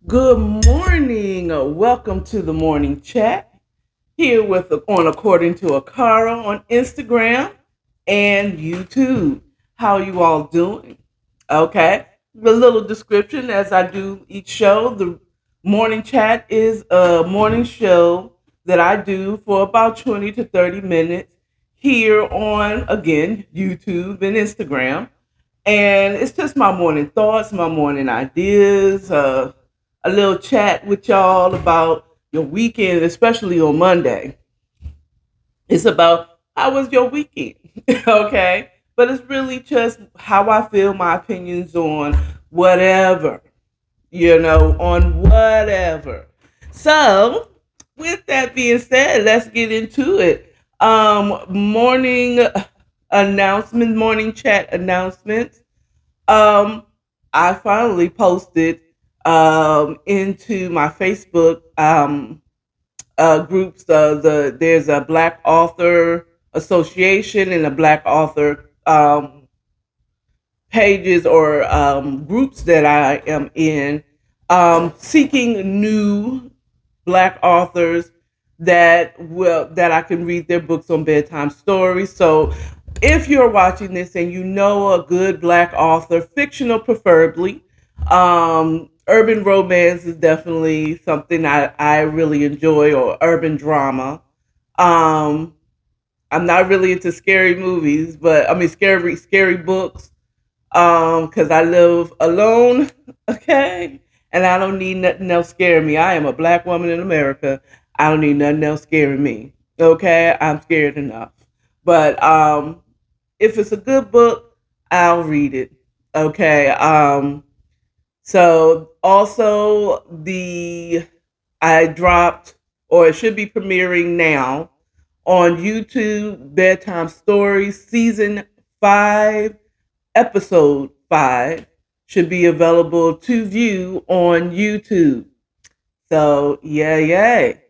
Good morning. Welcome to the morning chat here with on According to Akara on Instagram and YouTube. How are you all doing? Okay. A little description as I do each show. The morning chat is a morning show that I do for about 20 to 30 minutes here on, again, YouTube and Instagram. And it's just my morning thoughts, my morning ideas, a little chat with y'all about your weekend, especially on Monday. It's about how was your weekend, okay? But it's really just how I feel, my opinions on whatever, on whatever. So, with that being said, let's get into it. Morning announcement, morning chat announcements. Um, I finally posted into my Facebook groups. There's a Black Author Association and a Black Author pages or groups that I am in, seeking new Black authors that I can read their books on bedtime stories. So if you're watching this and you know a good Black author, fictional preferably, urban romance is definitely something I really enjoy, or urban drama. Um, I'm not really into scary movies, but I mean scary books, because I live alone, okay, and I don't need nothing else scaring me. I am a Black woman in America. I don't need nothing else scaring me, okay. I'm scared enough. But if it's a good book, I'll read it, okay. So also the I dropped, or it should be premiering now on YouTube, Bedtime Stories Season 5, Episode 5 should be available to view on YouTube. So, yeah, yay.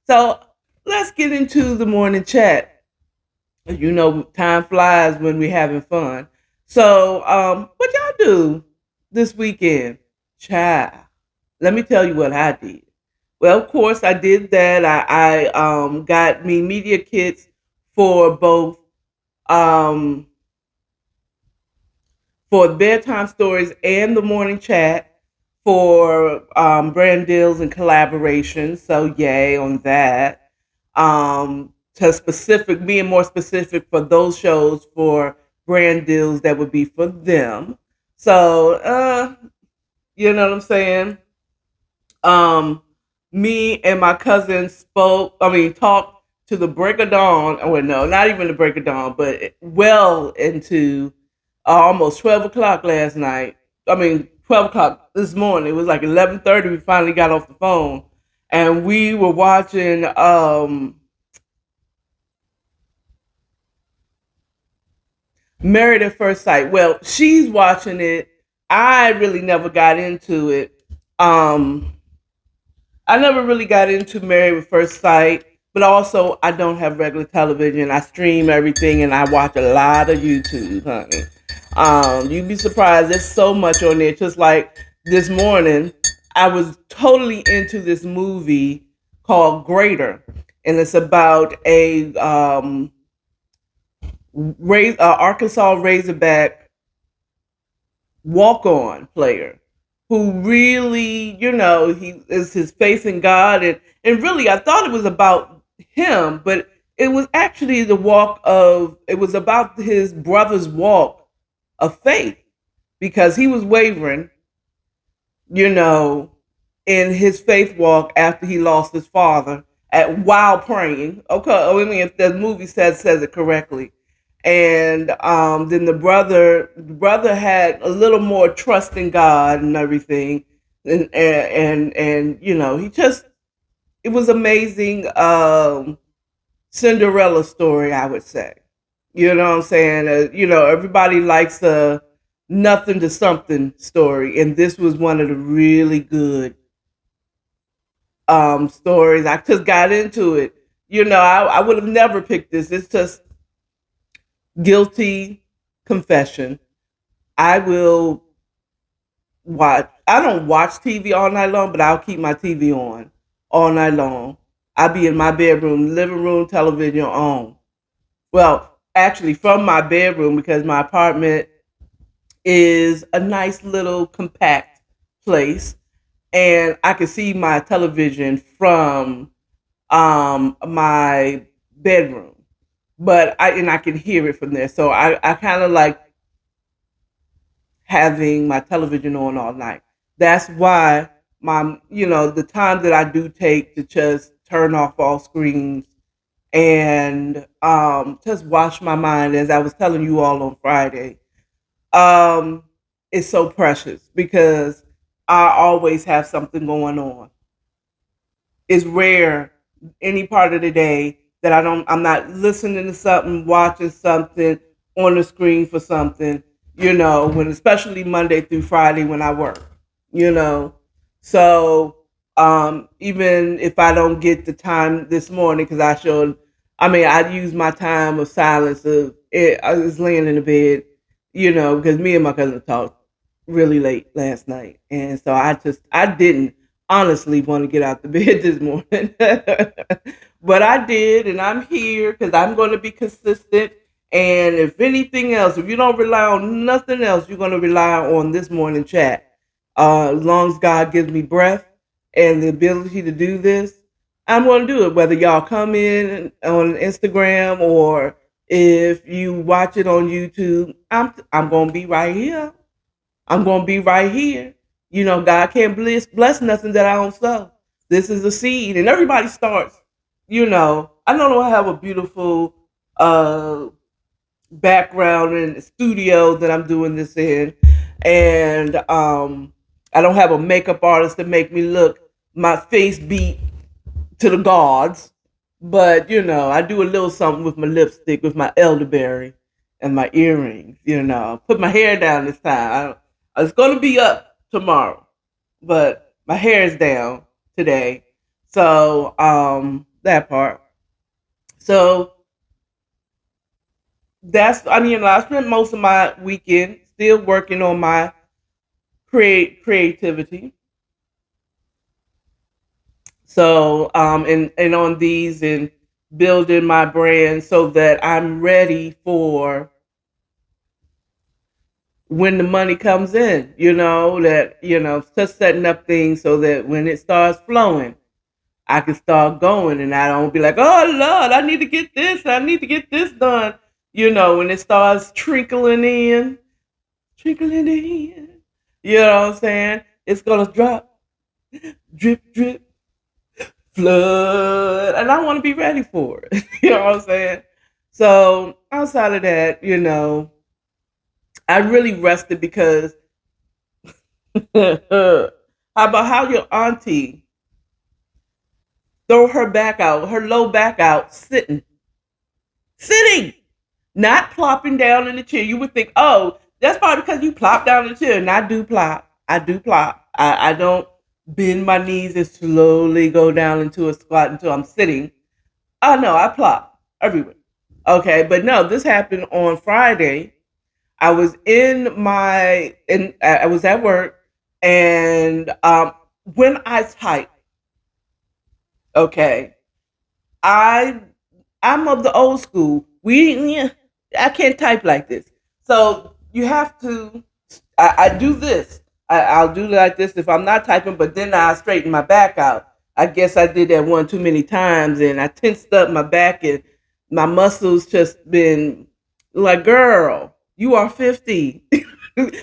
So, let's get into the morning chat. Time flies when we're having fun. So, what y'all do this weekend? Child, let me tell you what I did. Well, of course, I did that. I got me media kits for both um, for bedtime stories and the morning chat for brand deals and collaborations. So yay on that. To specific, being more specific for those shows for brand deals that would be for them. So you know what I'm saying? Um, Me and my cousin talked to the break of dawn. Oh, well, no, not even the break of dawn, but well into almost 12 o'clock last night. 12 o'clock this morning. It was like 11:30. We finally got off the phone, and we were watching Married at First Sight. Well, she's watching it. I really never got into it. Um, I never really got into Married at First Sight, but also I don't have regular television. I stream everything and I watch a lot of YouTube, honey. You'd be surprised. There's so much on there. Just like this morning, I was totally into this movie called Greater, and it's about a Arkansas Razorback walk-on player who really, he is his faith in God, and really I thought it was about him, but it was actually it was about his brother's walk of faith, because he was wavering, you know, in his faith walk after he lost his father while praying. Okay, I mean, if the movie says it correctly. And then the brother had a little more trust in God and everything, and he just, it was amazing. Cinderella story, I would say. You know what I'm saying? Everybody likes a nothing to something story, and this was one of the really good stories. I just got into it. I would have never picked this. It's just guilty confession. I will watch. I don't watch TV all night long, but I'll keep my TV on all night long. I'll be in my bedroom, living room, television on. Well, actually, from my bedroom because my apartment is a nice little compact place, and I can see my television from my bedroom, but I can hear it from there. So I kind of like having my television on all night. That's why the time that I do take to just turn off all screens and just wash my mind, as I was telling you all on Friday, um, is so precious because I always have something going on. It's rare any part of the day that I'm not listening to something, watching something on the screen for something, when especially Monday through Friday when I work, you know. So even if I don't get the time this morning, because I use my time of silence. I was laying in the bed, because me and my cousin talked really late last night, and so I didn't honestly want to get out the bed this morning. But I did, and I'm here because I'm going to be consistent. And if anything else, if you don't rely on nothing else, you're going to rely on this morning chat. As long as God gives me breath and the ability to do this, I'm going to do it. Whether y'all come in on Instagram or if you watch it on YouTube, I'm going to be right here. I'm going to be right here. God can't bless nothing that I don't sow. This is a seed, and everybody starts. I don't have a beautiful uh, background in the studio that I'm doing this in, and I don't have a makeup artist to make me look my face beat to the gods. But I do a little something with my lipstick, with my elderberry, and my earrings. Put my hair down this time. I was going to be up tomorrow, but my hair is down today. So that part. So I spent most of my weekend still working on my creativity. So and on these and building my brand so that I'm ready for when the money comes in, just setting up things so that when it starts flowing, I can start going and I don't be like, oh Lord, I need to get this, I need to get this done. When it starts trickling in, you know what I'm saying? It's gonna drop, drip, drip, flood, and I want to be ready for it. You know what I'm saying? So outside of that, I really rested because how about how your auntie throw her back out, her low back out, sitting, not plopping down in the chair. You would think, oh, that's probably because you plop down in the chair, and I do plop. I do plop. I don't bend my knees and slowly go down into a squat until I'm sitting. Oh no, I plop everywhere. Okay, but no, this happened on Friday. I was I was at work, and when I type, okay, I I'm of the old school. I can't type like this. So you have to. I do this. I'll do like this if I'm not typing, but then I straighten my back out. I guess I did that one too many times, and I tensed up my back, and my muscles just been like, "Girl, you are 50."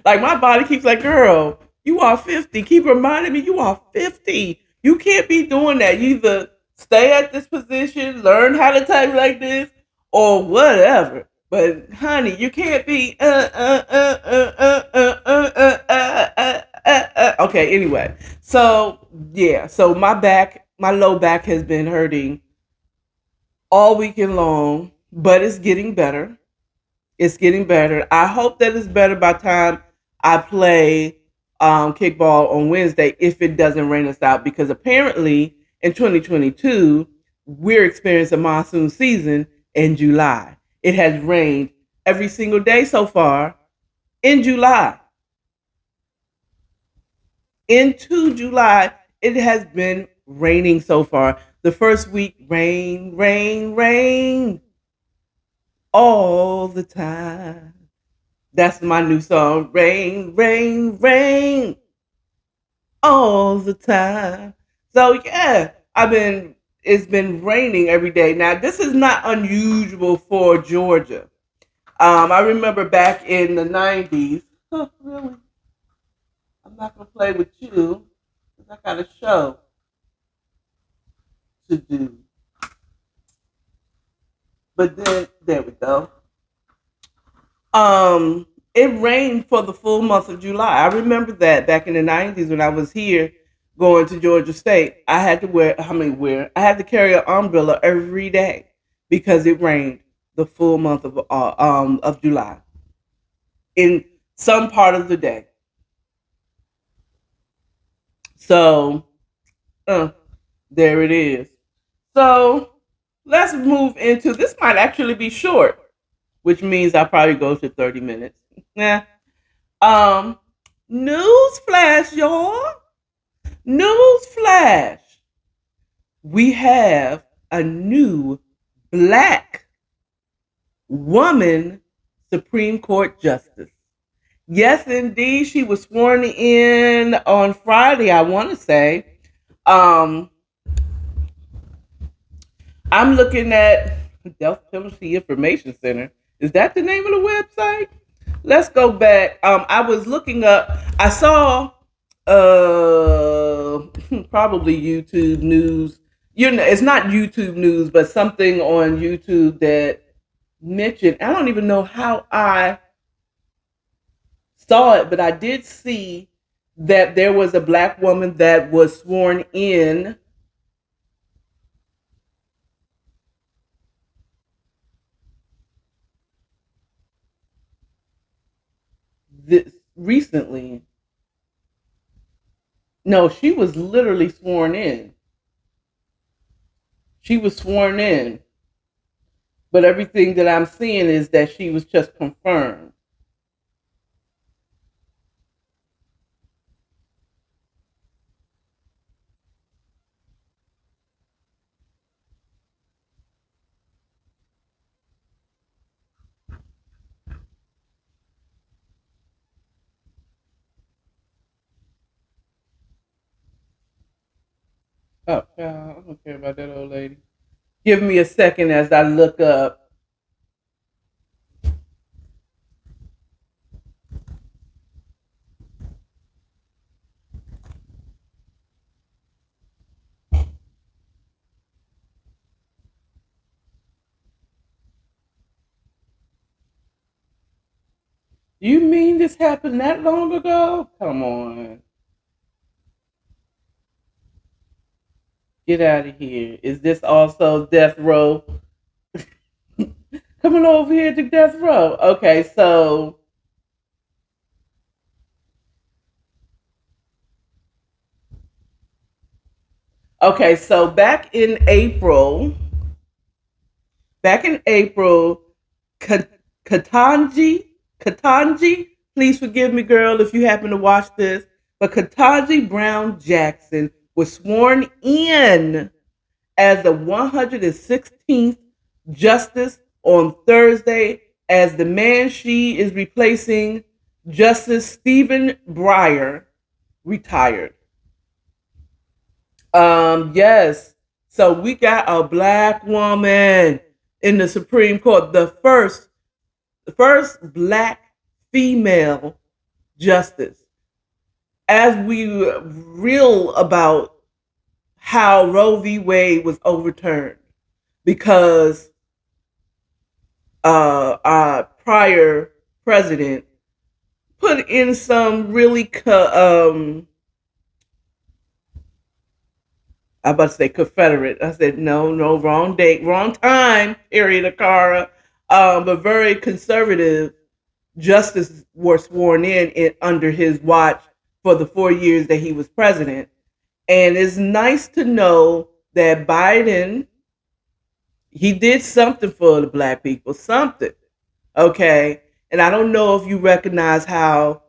Like my body keeps like, "Girl, you are 50." Keep reminding me, "You are 50. You can't be doing that. You either stay at this position, learn how to type like this, or whatever." But honey, you can't be okay, anyway. So yeah, so my low back has been hurting all weekend long, but it's getting better. It's getting better. I hope that it's better by the time I play kickball on Wednesday if it doesn't rain us out because apparently in 2022 we're experiencing monsoon season in July. It has rained every single day so far in July. into July, it has been raining so far. The first week, rain, rain, rain all the time. That's my new song. Rain, rain, rain all the time. So yeah, it's been raining every day. Now this is not unusual for Georgia. I remember back in the 90s. Oh, really? I'm not gonna play with you because I got a show to do. But then there we go. Um, it rained for the full month of July. I remember that back in the 90s when I was here going to Georgia State. I had to wear, how many wear? I had to carry an umbrella every day because it rained the full month of July in some part of the day. So uh, there it is. So let's move into this. Might actually be short, which means I'll probably go to 30 minutes. Yeah. Um, News flash, y'all. News flash. We have a new black woman Supreme Court justice. Yes, indeed. She was sworn in on Friday, I want to say. Um, I'm looking at Death Penalty Information Center. Is that the name of the website? Let's go back. I was looking up. I saw probably YouTube news. You know, it's not YouTube news, but something on YouTube that mentioned. I don't even know how I saw it, but I did see that there was a black woman that was sworn in this recently. No, she was literally sworn in. She was sworn in, but everything that I'm seeing is that she was just confirmed. Oh, child, I don't care about that old lady. Give me a second as I look up. You mean this happened that long ago? Come on. Get out of here. Is this also death row? Coming over here to death row. Okay, so back in April, Katanji, Katanji, please forgive me, girl, if you happen to watch this, but Katanji Brown Jackson was sworn in as the 116th justice on Thursday as the man she is replacing, Justice Stephen Breyer, retired. Yes. So we got a black woman in the Supreme Court, the first black female justice. As we reel about how Roe v. Wade was overturned because our prior president put in some really I about to say Confederate. I said no, no, wrong date, wrong time. Period, Akara. But very conservative justices were sworn in under his watch for the 4 years that he was president. And it's nice to know that Biden, he did something for the black people, something. Okay. And I don't know if you recognize how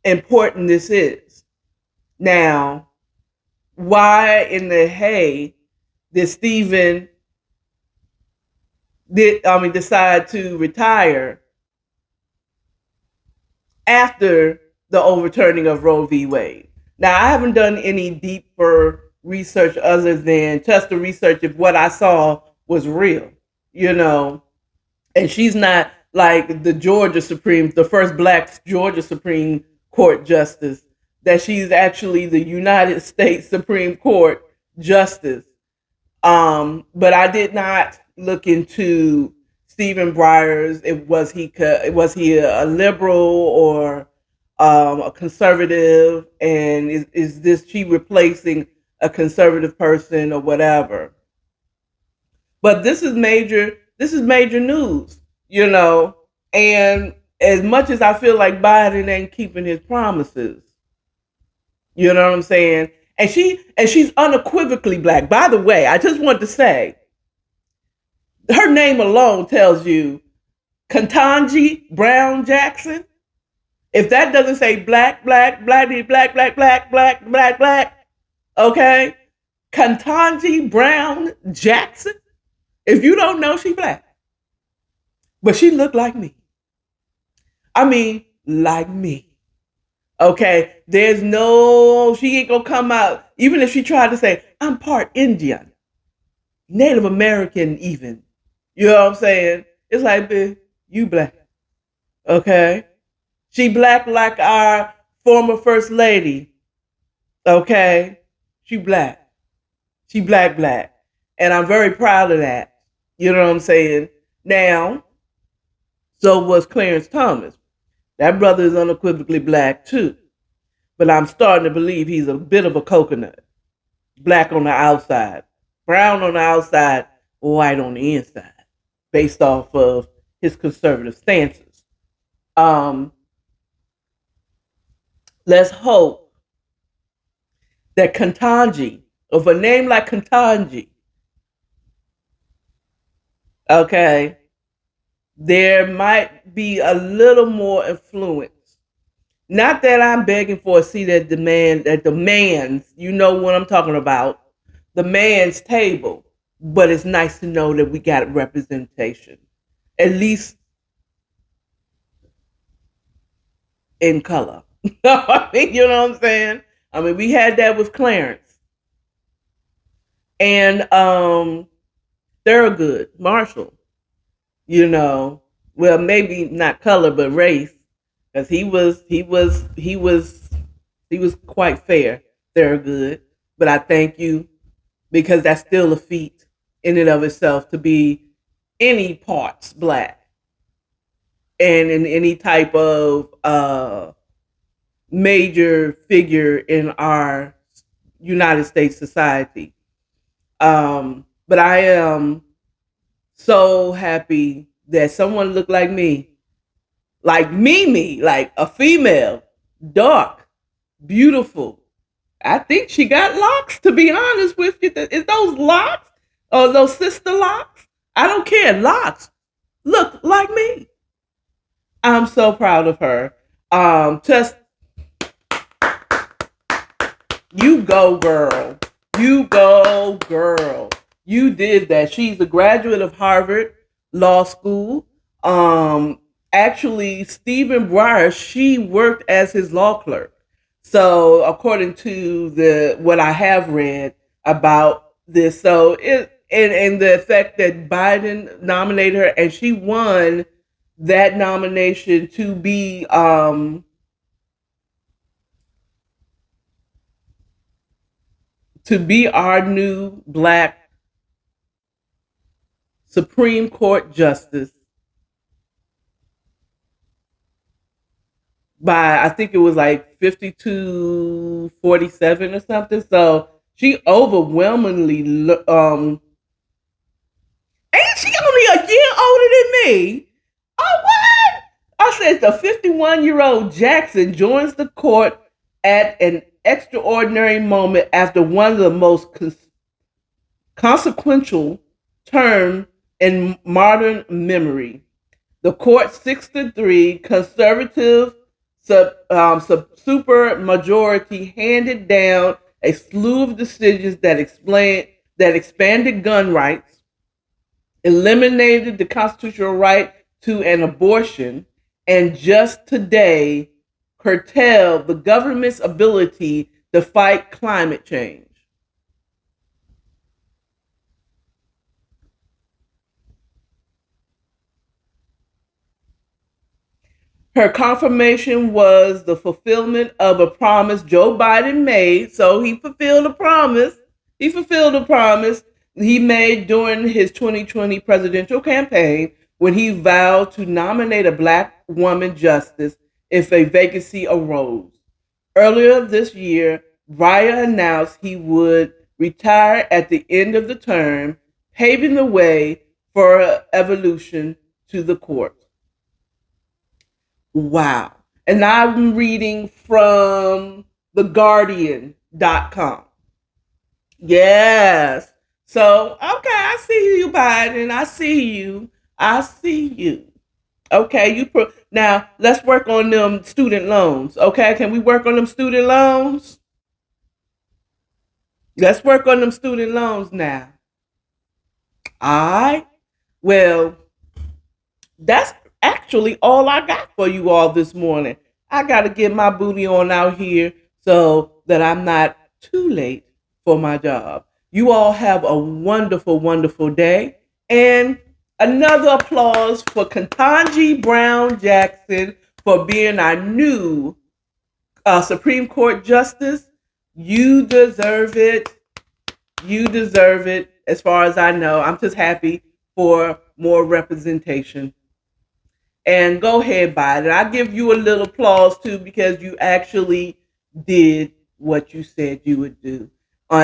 important this is. Now, why in the hay did Stephen decide to retire after the overturning of Roe v. Wade? Now, I haven't done any deeper research other than just the research if what I saw was real, you know. And she's not like the first black Georgia Supreme Court justice, that she's actually the United States Supreme Court justice. But I did not look into Stephen Breyer's. Was he a liberal or a conservative, and is this she replacing a conservative person or whatever? But this is major. This is major news, you know. And as much as I feel like Biden ain't keeping his promises, you know what I'm saying? And she's unequivocally black. By the way, I just want to say her name alone tells you Ketanji Brown Jackson. If that doesn't say black, black, black, black, black, black, black, black, black, okay? Ketanji Brown Jackson. If you don't know, she black. But she looked like me. I mean, like me. Okay? She ain't gonna come out, even if she tried to say, I'm part Indian, Native American even. You know what I'm saying? It's like, bitch, you black. Okay? She black like our former first lady. Okay? She black. She black, black. And I'm very proud of that. You know what I'm saying? Now, so was Clarence Thomas. That brother is unequivocally black too. But I'm starting to believe he's a bit of a coconut. Black on the outside, brown on the outside, white on the inside, based off of his conservative stances. Let's hope that Ketanji, of a name like Ketanji, okay, there might be a little more influence. Not that I'm begging for a seat at the man's, you know what I'm talking about, the man's table. But it's nice to know that we got representation, at least in color. I mean, you know what I'm saying? I mean, we had that with Clarence and Thurgood Marshall. You know, well, maybe not color, but race, because he was quite fair. Thurgood, but I thank you because that's still a feat in and of itself to be any parts black and in any type of major figure in our United States society. But I am so happy that someone looked like me, like Mimi, like a female, dark, beautiful. I think she got locks, to be honest with you. Is those locks or those sister locks? I don't care. Locks look like me. I'm so proud of her. Just you go, girl. You go, girl. You did that. She's a graduate of Harvard Law School. Actually, Stephen Breyer, she worked as his law clerk. So, according to the what I have read about this, so and the fact that Biden nominated her and she won that nomination to be our new black Supreme Court justice by I think it was like 52-47 or something. So she overwhelmingly ain't she only a year older than me? Oh what? I said the 51-year-old Jackson joins the court at an extraordinary moment after one of the most consequential term in modern memory. The court's 6-3 conservative super majority handed down a slew of decisions that expanded gun rights, eliminated the constitutional right to an abortion, and just today curtailed the government's ability to fight climate change. Her confirmation was the fulfillment of a promise Joe Biden made. So he fulfilled a promise. He fulfilled a promise he made during his 2020 presidential campaign when he vowed to nominate a black woman justice if a vacancy arose. Earlier this year, Breyer announced he would retire at the end of the term, paving the way for evolution to the court. Wow. And I'm reading from theguardian.com. Yes. So, okay, I see you, Biden. I see you. I see you. Okay, now let's work on them student loans. Okay, can we work on them student loans? Let's work on them student loans now. All right. Well, that's actually all I got for you all this morning. I got to get my booty on out here so that I'm not too late for my job. You all have a wonderful, wonderful day. And another applause for Ketanji Brown Jackson for being our new Supreme Court Justice. You deserve it. You deserve it. As far as I know, I'm just happy for more representation. And go ahead, Biden. I'll give you a little applause too because you actually did what you said you would do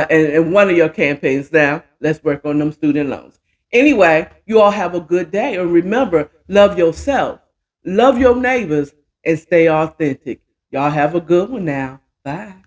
in one of your campaigns. Now, let's work on them student loans. Anyway, you all have a good day. And remember, love yourself, love your neighbors, and stay authentic. Y'all have a good one now. Bye.